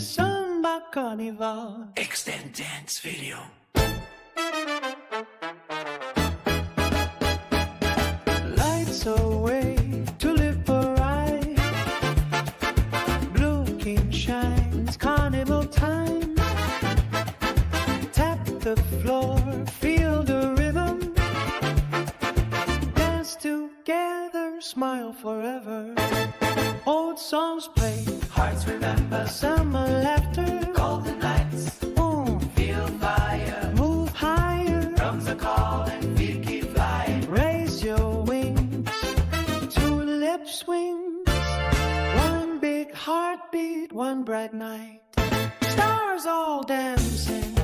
samba carnival. Extend dance video. Lights away, Tulip arrive. Blue king shines, carnival time. Tap the floor, feel the rhythm. Dance together, smile forever. Old songs play, Hearts remember. summer laughter. Golden nights. Feel fire. Move higher, Drums are calling. Feet keep flying. raise your wings. Tulip swings. One big heartbeat, one bright night. Stars all dancing.